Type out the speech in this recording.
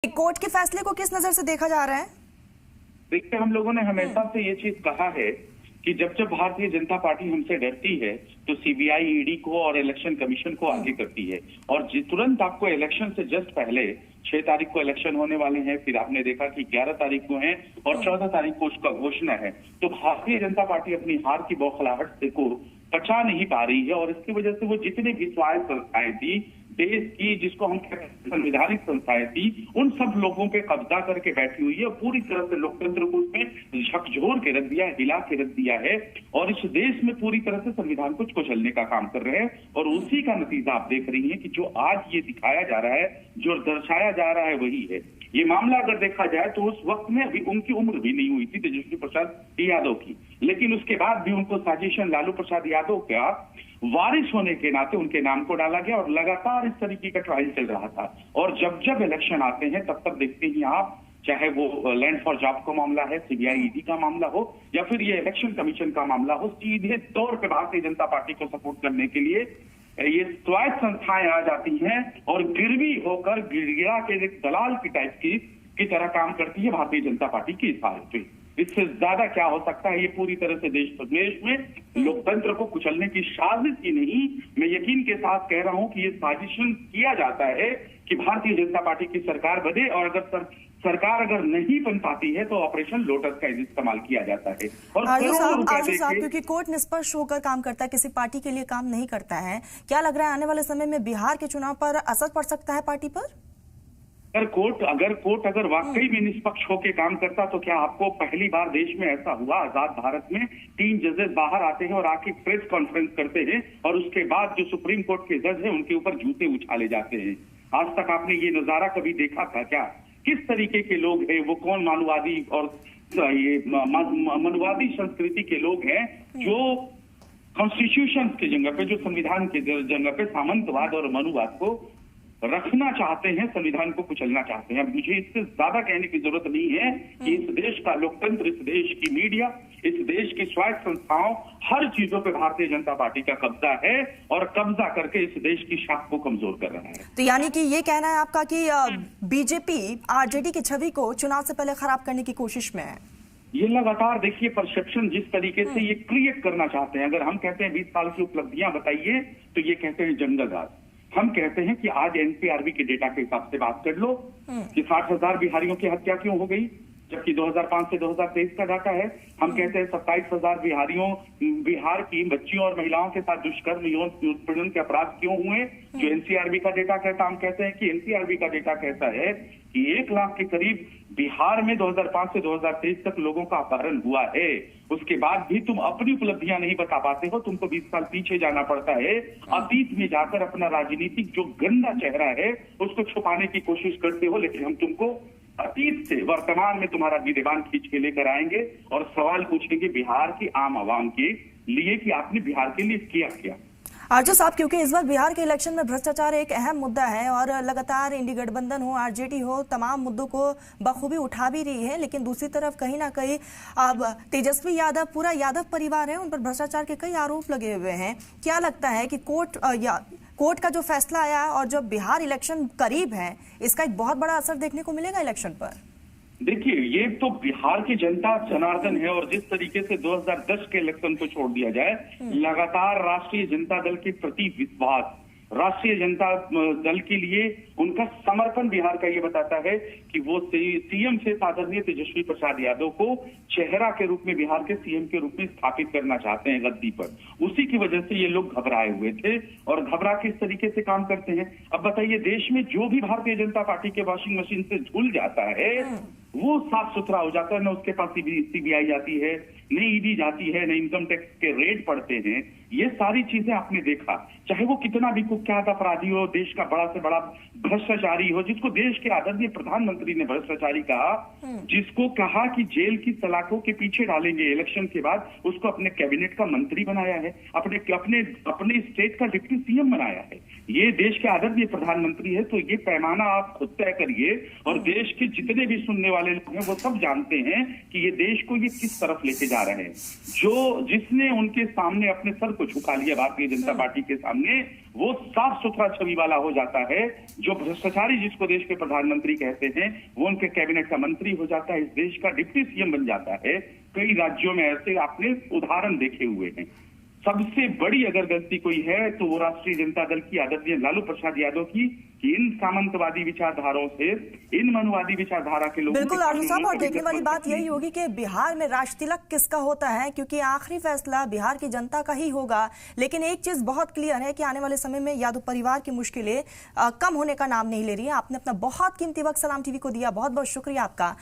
Court के फैसले को किस नजर से देखा जा रहा है? देखिए, हम लोगों ने हमेशा से ये चीज कहा है कि जब जब भारतीय जनता पार्टी हमसे डरती है तो सीबीआई, ईडी को और इलेक्शन कमीशन को आगे करती है। और तुरंत आपको इलेक्शन से जस्ट पहले 6 तारीख को इलेक्शन होने वाले हैं, फिर आपने देखा कि 11 तारीख को है और 14 तारीख को उसका घोषणा है। तो भारतीय जनता पार्टी अपनी हार की बौखलाहट को पचा नहीं पा रही है और इसकी वजह से वो जितने भी स्वायत्त संस्थाएं थी देश की, जिसको हम कहते हैं संवैधानिक संस्थाएं थी, उन सब लोगों पे कब्जा करके बैठी हुई है और पूरी तरह से लोकतंत्र को उसमें झकझोर के रख दिया है, हिला के रख दिया है और इस देश में पूरी तरह से संविधान को कुचलने का काम कर रहे हैं। और उसी का नतीजा आप देख रही हैं कि जो आज ये दिखाया जा रहा है, जो दर्शाया जा रहा है, वही है। ये मामला अगर देखा जाए तो उस वक्त में अभी उनकी उम्र भी नहीं हुई थी तेजस्वी प्रसाद यादव की, लेकिन उसके बाद भी उनको साजिशन लालू प्रसाद यादव का वारिस होने के नाते उनके नाम को डाला गया और लगातार इस तरीके का ट्रायल चल रहा था। और जब जब इलेक्शन आते हैं तब तक देखते ही आप, चाहे वो लैंड फॉर जॉब का मामला है, सीबीआई ईडी का मामला हो या फिर ये इलेक्शन कमीशन का मामला हो, सीधे तौर पर भारतीय जनता पार्टी को सपोर्ट करने के लिए ये स्वायत्त संस्थाएं आ जाती हैं और गिरवी होकर गिरगिरा के एक दलाल की टाइप की तरह काम करती है भारतीय जनता पार्टी की इस हालत में। इससे ज्यादा क्या हो सकता है? ये पूरी तरह से देश प्रदेश में लोकतंत्र को कुचलने की साजिश ही नहीं, मैं यकीन के साथ कह रहा हूं कि ये साजिशन किया जाता है कि भारतीय जनता पार्टी की सरकार बने और अगर सरकार अगर नहीं बन पाती है तो ऑपरेशन लोटस का इस्तेमाल किया जाता है। और आरजू साहब, क्योंकि कोर्ट निष्पक्ष होकर काम करता है, किसी पार्टी के लिए काम नहीं करता है, क्या लग रहा है आने वाले समय में बिहार के चुनाव पर असर पड़ सकता है पार्टी पर? अगर कोर्ट वाकई में निष्पक्ष होकर काम करता तो क्या आपको पहली बार देश में ऐसा हुआ आजाद भारत में 3 जजेस बाहर आते हैं और आके प्रेस कॉन्फ्रेंस करते हैं और उसके बाद जो सुप्रीम कोर्ट के जज हैं उनके ऊपर जूते उछाले जाते हैं? आज तक आपने ये नजारा कभी देखा था क्या? किस तरीके के लोग हैं वो? कौन मानवादी और ये मनुवादी संस्कृति के लोग हैं जो कॉन्स्टिट्यूशन की जगह पे, जो संविधान की जगह पे सामंतवाद और मनुवाद को रखना चाहते हैं, संविधान को कुचलना चाहते हैं। अब मुझे इससे ज्यादा कहने की जरूरत नहीं है कि इस देश का लोकतंत्र, इस देश की मीडिया, इस देश की स्वायत्त संस्थाओं, हर चीजों पे भारतीय जनता पार्टी का कब्जा है और कब्जा करके इस देश की शाख को कमजोर कर रहा है। तो यानी कि ये कहना है आपका कि बीजेपी आरजेडी की छवि को चुनाव से पहले खराब करने की कोशिश में है? ये लगातार देखिए परसेप्शन जिस तरीके से ये क्रिएट करना चाहते हैं। अगर हम कहते हैं 20 साल की उपलब्धियां बताइए तो ये कहते हैं जंगलराज। हम कहते हैं कि आज एनसीआरबी के डेटा के हिसाब से बात कर लो कि 60,000 बिहारियों की हत्या क्यों हो गई, जबकि 2005 से 2023 का डाटा है। हम कहते हैं 27,000 बिहार की बच्चियों और महिलाओं के साथ दुष्कर्म, यौन उत्पीड़न के अपराध क्यों हुए, जो एनसीआरबी का डेटा कहता है। हम कहते हैं कि एनसीआरबी का डेटा कहता है कि 1 लाख के करीब बिहार में 2005 से 2023 तक लोगों का अपहरण हुआ है। उसके बाद भी तुम अपनी उपलब्धियां नहीं बता पाते हो, तुमको 20 साल पीछे जाना पड़ता है। अतीत में जाकर अपना राजनीतिक जो गंदा चेहरा है उसको छुपाने की कोशिश करते हो, लेकिन हम तुमको अतीत से वर्तमान में तुम्हारा गिरेबान खींच के लेकर आएंगे और सवाल पूछेंगे बिहार की आम आवाम के लिए कि आपने बिहार के लिए किया क्या। आरजू साहब, क्योंकि इस बार बिहार के इलेक्शन में भ्रष्टाचार एक अहम मुद्दा है और लगातार इंडी गठबंधन हो, आरजेडी हो, तमाम मुद्दों को बखूबी उठा भी रही है, लेकिन दूसरी तरफ कहीं ना कहीं अब तेजस्वी यादव, पूरा यादव परिवार है, उन पर भ्रष्टाचार के कई आरोप लगे हुए हैं। क्या लगता है कि कोर्ट का जो फैसला आया और जब बिहार इलेक्शन करीब है, इसका एक बहुत बड़ा असर देखने को मिलेगा इलेक्शन पर? देखिए, ये तो बिहार की जनता जनार्दन है और जिस तरीके से 2010 के इलेक्शन को छोड़ दिया जाए, लगातार राष्ट्रीय जनता दल के प्रति विश्वास, राष्ट्रीय जनता दल के लिए उनका समर्पण बिहार का ये बताता है कि वो सीएम से आदरणीय तेजस्वी प्रसाद यादव को चेहरा के रूप में, बिहार के सीएम के रूप में स्थापित करना चाहते हैं गद्दी पर। उसी की वजह से ये लोग घबराए हुए थे और घबरा के इस तरीके से काम करते हैं। अब बताइए, देश में जो भी भारतीय जनता पार्टी के वॉशिंग मशीन से झूल जाता है वो साफ सुथरा हो जाता है। न उसके पास सीबीआई जाती है, न ईडी जाती है, न इनकम टैक्स के रेड पड़ते हैं। ये सारी चीजें आपने देखा, चाहे वो कितना भी कुख्यात अपराधी हो, देश का बड़ा से बड़ा भ्रष्टाचारी हो, जिसको देश के आदरणीय प्रधानमंत्री ने भ्रष्टाचारी कहा, जिसको कहा कि जेल की सलाखों के पीछे डालेंगे इलेक्शन के बाद, उसको अपने कैबिनेट का मंत्री बनाया है, अपने स्टेट का डिप्टी सीएम बनाया है। ये देश के आदरणीय प्रधानमंत्री है। तो ये पैमाना आप खुद तय करिए और देश के जितने भी सुनने वाले लोग हैं वो सब जानते हैं कि ये देश को ये किस तरफ लेके जा रहे हैं। जिसने उनके सामने अपने सर को झुका लिया भारतीय जनता पार्टी के सामने, वो साफ सुथरा छवि वाला हो जाता है। जो भ्रष्टाचारी जिसको देश के प्रधानमंत्री कहते हैं वो उनके कैबिनेट का मंत्री हो जाता है, इस देश का डिप्टी सीएम बन जाता है। कई राज्यों में ऐसे आपने उदाहरण देखे हुए हैं। सबसे बड़ी अगर गलती कोई है तो वो राष्ट्रीय जनता दल की आदरणीय लालू प्रसाद यादव की, कि इन सामंतवादी विचारधाराओं से, इन मनुवादी विचारधारा के लोगों बिल्कुल आर्जू साहब, और देखने वाली बात यही होगी कि बिहार में राष्ट्र तिलक किसका होता है, क्योंकि आखिरी फैसला बिहार की जनता का ही होगा। लेकिन एक चीज बहुत क्लियर है कि आने वाले समय में यादव परिवार की मुश्किलें कम होने का नाम नहीं ले रही है। आपने अपना बहुत कीमती वक्त सलाम टीवी को दिया, बहुत बहुत शुक्रिया आपका।